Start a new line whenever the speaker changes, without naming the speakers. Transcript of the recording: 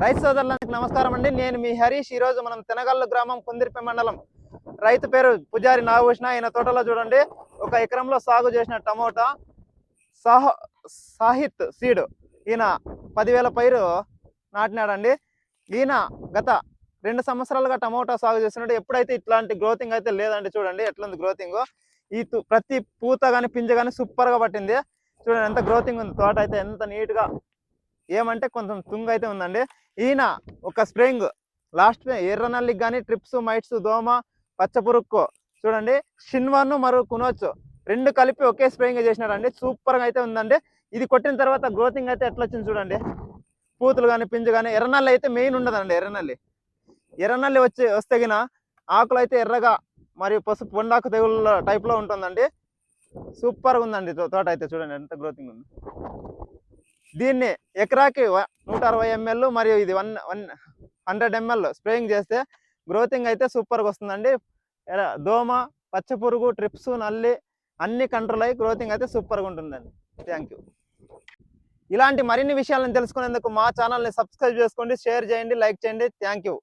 రైతు సోదరులకు నమస్కారం అండి. నేను మీ హరీష్. ఈ రోజు మనం తెనగల్లు గ్రామం కుందిర్పి మండలం రైతు పేరు పుజారి నాగభూషణ. ఈయన తోటలో చూడండి, ఒక ఎకరంలో సాగు చేసిన టమోటా సాహిత్ సీడ్. ఈయన 10,000 పైరు నాటినాడండి. ఈయన గత 2 సంవత్సరాలుగా టమోటా సాగు చేస్తున్నాడు. ఎప్పుడైతే ఇట్లాంటి గ్రోతింగ్ అయితే లేదండి. చూడండి ఎట్లుంది గ్రోతింగ్. ప్రతి పూత కానీ పింజ కానీ సూపర్ గా పట్టింది. చూడండి ఎంత గ్రోతింగ్ ఉంది. తోట అయితే ఎంత నీట్ గా, ఏమంటే కొంచెం తుంగ అయితే ఉందండి. ఈయన ఒక స్ప్రేయింగ్ లాస్ట్ ఎర్ర నల్లికి కానీ ట్రిప్స్, మైట్స్, దోమ, పచ్చపురుక్కు చూడండి, షిన్వాన్ మరియు కునోచ్ 2 కలిపి ఒకే స్ప్రేయింగ్ చేసినాడండి. సూపర్ గా అయితే ఉందండి. ఇది కొట్టిన తర్వాత గ్రోతింగ్ అయితే ఎట్లా వచ్చింది చూడండి. పూతులు కానీ పింజు కానీ. ఎర్రనల్లి అయితే మెయిన్ ఉండదండి. ఎర్రనల్లి వస్తే గిన ఆకులు అయితే ఎర్రగా మరియు పసుపు పొండాకు తెగుళ్ళ టైప్ లో ఉంటుందండి. సూపర్ గా ఉందండి తోట అయితే. చూడండి ఎంత గ్రోతింగ్ ఉంది. దీన్ని ఎకరాకి 160 ml మరియు ఇది 100 ml స్ప్రేయింగ్ చేస్తే గ్రోతింగ్ అయితే సూపర్గా వస్తుందండి. దోమ, పచ్చపురుగు, ట్రిప్స్, నల్లి అన్ని కంట్రోల్ అయ్యి గ్రోతింగ్ అయితే సూపర్గా ఉంటుందండి. Thank you. ఇలాంటి మరిన్ని విషయాలను తెలుసుకునేందుకు మా ఛానల్ని సబ్స్క్రైబ్ చేసుకోండి, షేర్ చేయండి, లైక్ చేయండి. Thank you.